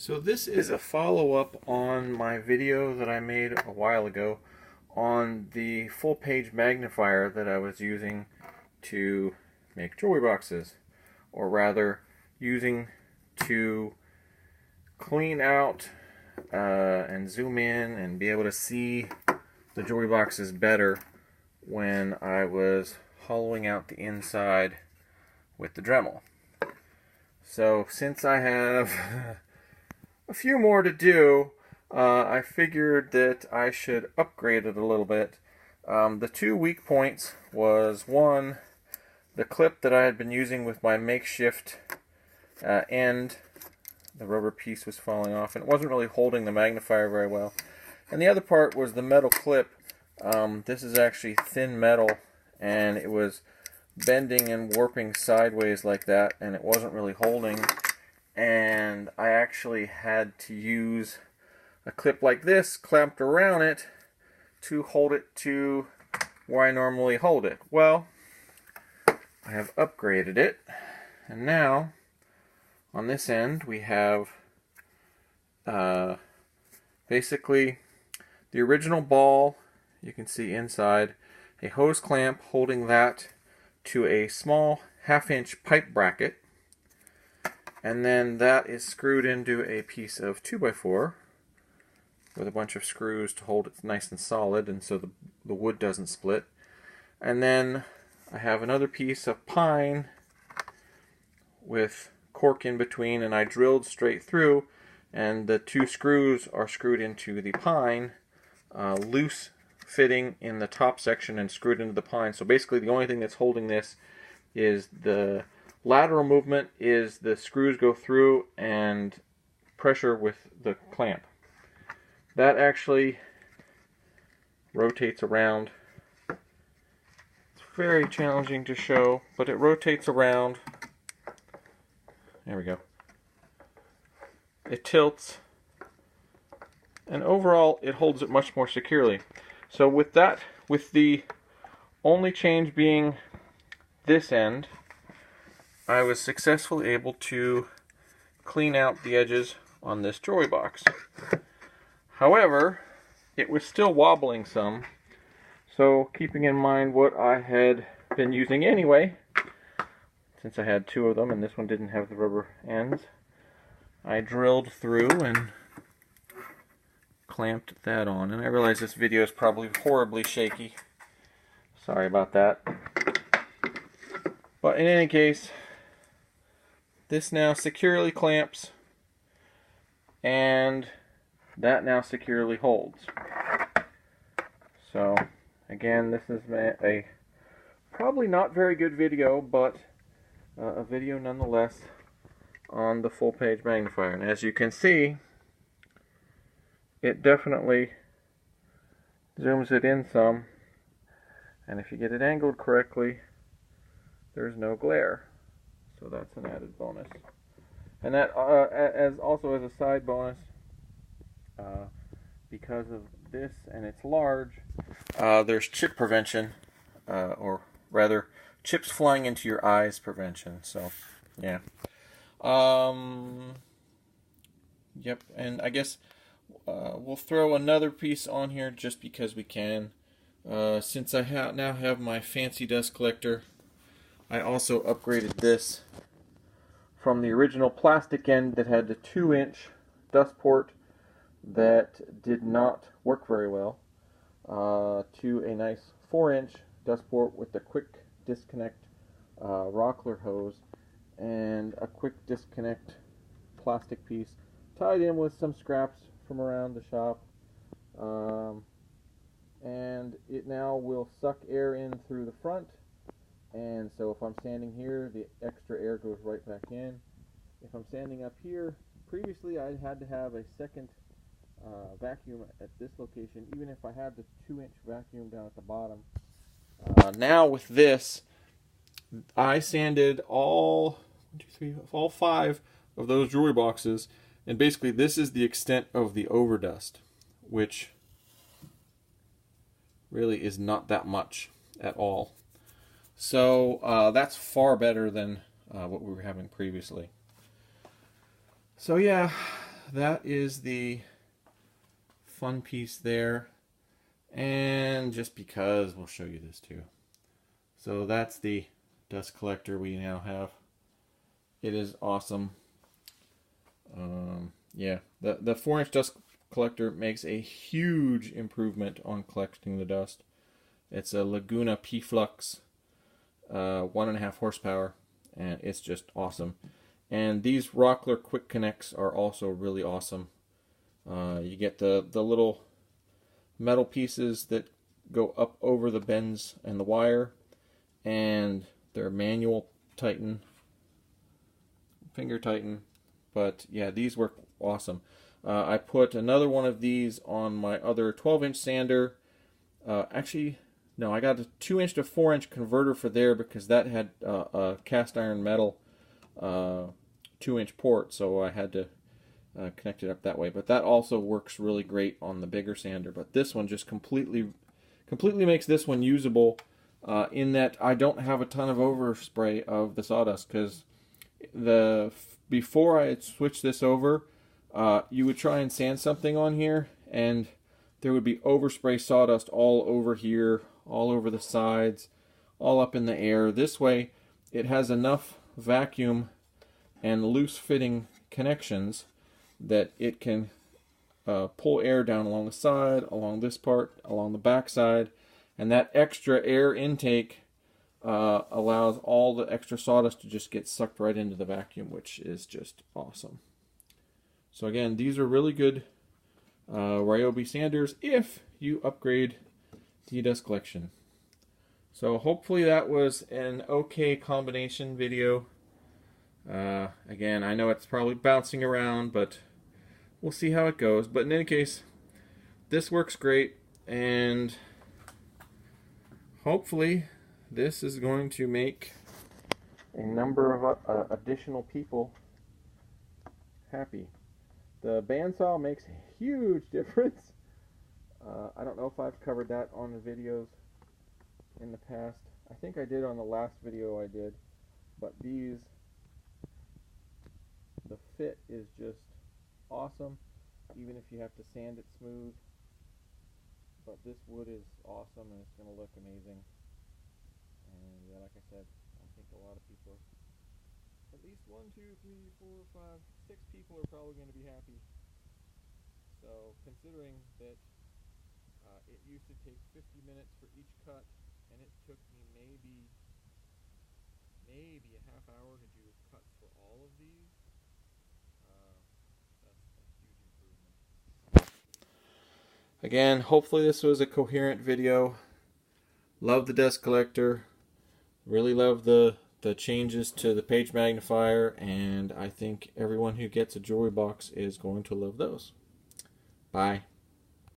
So this is a follow-up on my video that I made a while ago on the full-page magnifier that I was using to make jewelry boxes, or rather using to clean out and zoom in and be able to see the jewelry boxes better when I was hollowing out the inside with the Dremel. So since I have a few more to do, I figured that I should upgrade it a little bit. The two weak points was, one, the clip that I had been using with my makeshift end. The rubber piece was falling off and it wasn't really holding the magnifier very well. And the other part was the metal clip. This is actually thin metal and it was bending and warping sideways like that, and it wasn't really holding. And I actually had to use a clip like this clamped around it to hold it to where I normally hold it. Well, I have upgraded it, and now on this end we have basically the original ball. You can see inside a hose clamp holding that to a small 1/2-inch pipe bracket, and then that is screwed into a piece of 2x4 with a bunch of screws to hold it nice and solid, and so the wood doesn't split. And then I have another piece of pine with cork in between, and I drilled straight through, and the two screws are screwed into the pine, loose fitting in the top section and screwed into the pine. So basically the only thing that's holding this is the lateral movement, is the screws go through, and pressure with the clamp. That actually rotates around. It's very challenging to show, but it rotates around. There we go. It tilts, and overall it holds it much more securely. So with that, with the only change being this end, I was successfully able to clean out the edges on this jewelry box. However, it was still wobbling some, so keeping in mind what I had been using anyway, since I had two of them and this one didn't have the rubber ends, I drilled through and clamped that on. And I realize this video is probably horribly shaky. Sorry about that. But in any case, this now securely clamps, and that now securely holds. So again, this is a probably not very good video, but a video nonetheless on the full page magnifier. And as you can see, it definitely zooms it in some, and if you get it angled correctly, there's no glare. So that's an added bonus. And that also as a side bonus, because of this and it's large, there's chip prevention, or rather chips flying into your eyes prevention. So yeah. Yep, and I guess we'll throw another piece on here just because we can. Since I now have my fancy dust collector, I also upgraded this from the original plastic end that had the 2-inch dust port that did not work very well, to a nice 4-inch dust port with a quick disconnect rockler hose and a quick disconnect plastic piece tied in with some scraps from around the shop, and it now will suck air in through the front, and so if I'm standing here, the extra air goes right back in. If I'm standing up here, previously I had to have a second vacuum at this location, even if I had the 2-inch vacuum down at the bottom. Now with this, I sanded all 5 of those jewelry boxes, and basically this is the extent of the overdust, which really is not that much at all. So that's far better than what we were having previously. So yeah, that is the fun piece there. And just because, we'll show you this too. So that's the dust collector we now have. It is awesome. Yeah, the 4-inch dust collector makes a huge improvement on collecting the dust. It's a Laguna P-Flux, 1.5 horsepower, and it's just awesome. And these Rockler quick connects are also really awesome. You get the little metal pieces that go up over the bends and the wire, and they're manual tighten, finger tighten. But yeah, these work awesome. I put another one of these on my other 12-inch sander. Actually, no, I got a 2-inch to 4-inch converter for there because that had a cast iron metal 2-inch port, so I had to connect it up that way. But that also works really great on the bigger sander. But this one just completely makes this one usable in that I don't have a ton of overspray of the sawdust, because before I had switched this over, you would try and sand something on here and there would be overspray sawdust all over here, all over the sides, all up in the air. This way it has enough vacuum and loose fitting connections that it can pull air down along the side, along this part, along the back side, and that extra air intake allows all the extra sawdust to just get sucked right into the vacuum, which is just awesome. So again, these are really good Ryobi sanders if you upgrade the dust collection. So hopefully that was an okay combination video. Again, I know it's probably bouncing around, but we'll see how it goes. But in any case, this works great, and hopefully this is going to make a number of additional people happy. The bandsaw makes a huge difference. I don't know if I've covered that on the videos in the past. I think I did on the last video I did. But the fit is just awesome, even if you have to sand it smooth. But this wood is awesome, and it's going to look amazing. And yeah, like I said, I think a lot of people, at least 1, 2, 3, 4, 5, 6 people are probably going to be happy. So considering that it used to take 50 minutes for each cut, and it took me maybe a half hour to do cuts for all of these, that's a huge improvement. Again, hopefully this was a coherent video. Love the dust collector. Really love the changes to the page magnifier, and I think everyone who gets a jewelry box is going to love those. Bye.